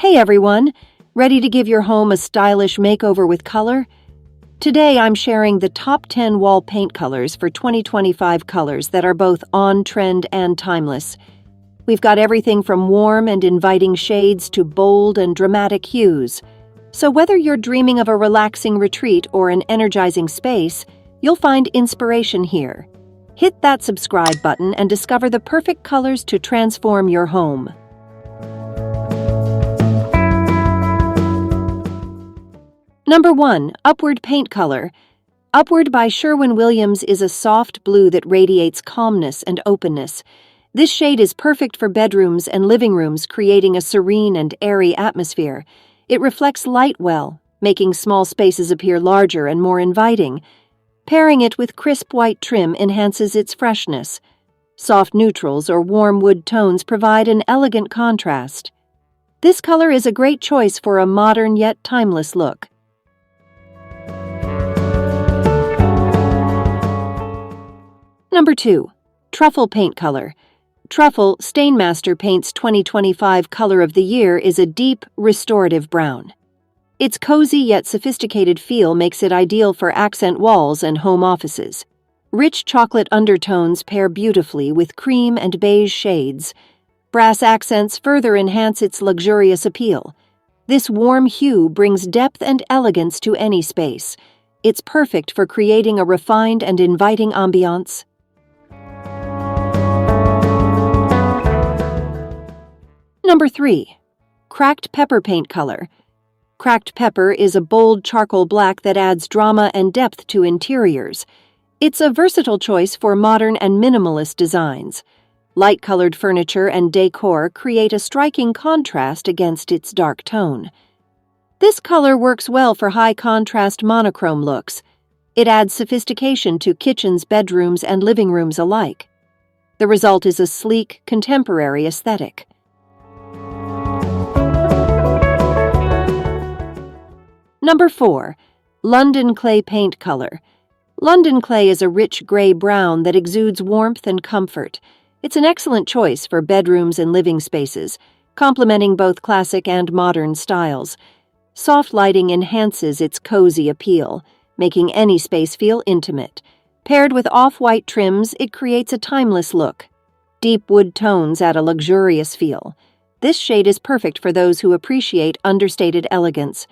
Hey everyone! Ready to give your home a stylish makeover with color? Today I'm sharing the top 10 wall paint colors for 2025 colors that are both on-trend and timeless. We've got everything from warm and inviting shades to bold and dramatic hues. So whether you're dreaming of a relaxing retreat or an energizing space, you'll find inspiration here. Hit that subscribe button and discover the perfect colors to transform your home. Number 1. Upward Paint Color. Upward by Sherwin-Williams is a soft blue that radiates calmness and openness. This shade is perfect for bedrooms and living rooms, creating a serene and airy atmosphere. It reflects light well, making small spaces appear larger and more inviting. Pairing it with crisp white trim enhances its freshness. Soft neutrals or warm wood tones provide an elegant contrast. This color is a great choice for a modern yet timeless look. Number 2. Truffle Paint Color. Truffle Stainmaster Paint's 2025 Color of the Year is a deep, restorative brown. Its cozy yet sophisticated feel makes it ideal for accent walls and home offices. Rich chocolate undertones pair beautifully with cream and beige shades. Brass accents further enhance its luxurious appeal. This warm hue brings depth and elegance to any space. It's perfect for creating a refined and inviting ambiance. Number 3. Cracked Pepper Paint Color. Cracked pepper is a bold charcoal black that adds drama and depth to interiors. It's a versatile choice for modern and minimalist designs. Light-colored furniture and decor create a striking contrast against its dark tone. This color works well for high-contrast monochrome looks. It adds sophistication to kitchens, bedrooms, and living rooms alike. The result is a sleek, contemporary aesthetic. Number 4. London Clay Paint Color. London Clay is a rich gray-brown that exudes warmth and comfort. It's an excellent choice for bedrooms and living spaces, complementing both classic and modern styles. Soft lighting enhances its cozy appeal, making any space feel intimate. Paired with off-white trims, it creates a timeless look. Deep wood tones add a luxurious feel. This shade is perfect for those who appreciate understated elegance.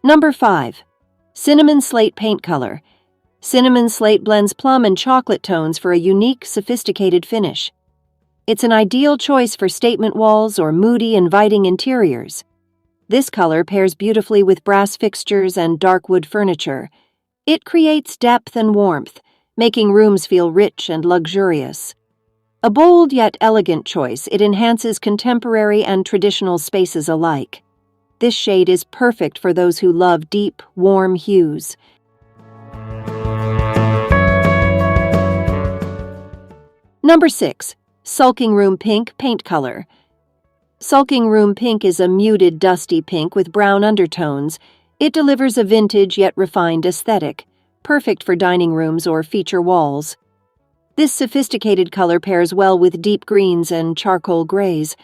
Number 5. Cinnamon Slate Paint Color. Cinnamon Slate blends plum and chocolate tones for a unique, sophisticated finish. It's an ideal choice for statement walls or moody, inviting interiors. This color pairs beautifully with brass fixtures and dark wood furniture. It creates depth and warmth, making rooms feel rich and luxurious. A bold yet elegant choice, it enhances contemporary and traditional spaces alike. This shade is perfect for those who love deep, warm hues. Number 6. Sulking Room Pink Paint Color. Sulking Room Pink is a muted, dusty pink with brown undertones. It delivers a vintage yet refined aesthetic, perfect for dining rooms or feature walls. This sophisticated color pairs well with deep greens and charcoal grays.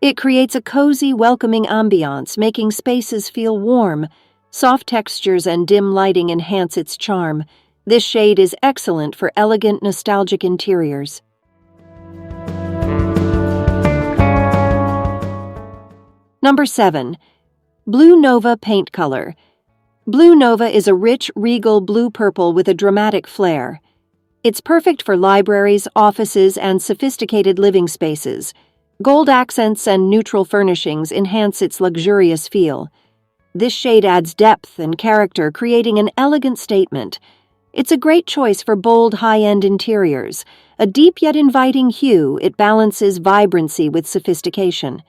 It creates a cozy, welcoming ambiance, making spaces feel warm. Soft textures and dim lighting enhance its charm. This shade is excellent for elegant, nostalgic interiors. Number 7. Blue Nova Paint Color. Blue Nova is a rich, regal blue-purple with a dramatic flair. It's perfect for libraries, offices, and sophisticated living spaces. Gold accents and neutral furnishings enhance its luxurious feel. This shade adds depth and character, creating an elegant statement. It's a great choice for bold, high-end interiors. A deep yet inviting hue, it balances vibrancy with sophistication.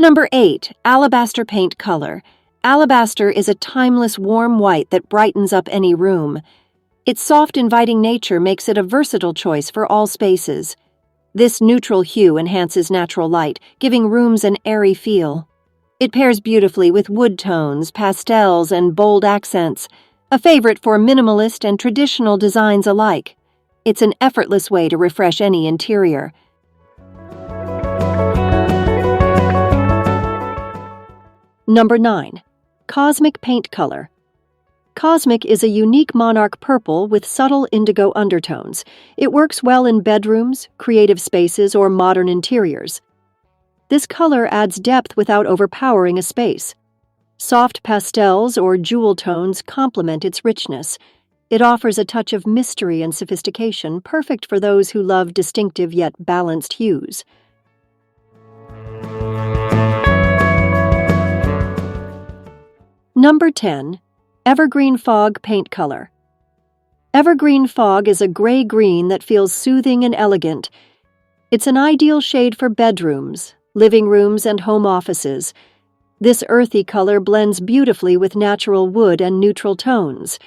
Number 8. Alabaster Paint Color. Alabaster is a timeless, warm white that brightens up any room. Its soft, inviting nature makes it a versatile choice for all spaces. This neutral hue enhances natural light, giving rooms an airy feel. It pairs beautifully with wood tones, pastels, and bold accents. A favorite for minimalist and traditional designs alike. It's an effortless way to refresh any interior. Number 9. Cosmic paint color. Cosmic is a unique monarch purple with subtle indigo undertones. It works well in bedrooms, creative spaces, or modern interiors. This color adds depth without overpowering a space. Soft pastels or jewel tones complement its richness. It offers a touch of mystery and sophistication, perfect for those who love distinctive yet balanced hues. Number 10. Evergreen Fog paint color. Evergreen Fog is a gray-green that feels soothing and elegant. It's an ideal shade for bedrooms, living rooms, and home offices. This earthy color blends beautifully with natural wood and neutral tones.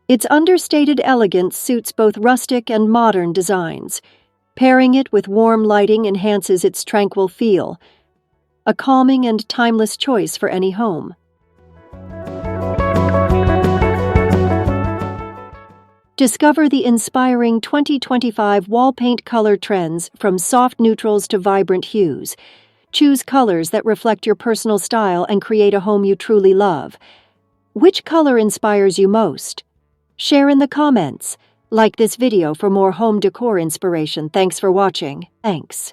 Its understated elegance suits both rustic and modern designs. Pairing it with warm lighting enhances its tranquil feel. A calming and timeless choice for any home. Discover the inspiring 2025 wall paint color trends from soft neutrals to vibrant hues. Choose colors that reflect your personal style and create a home you truly love. Which color inspires you most? Share in the comments. Like this video for more home decor inspiration. Thanks for watching. Thanks.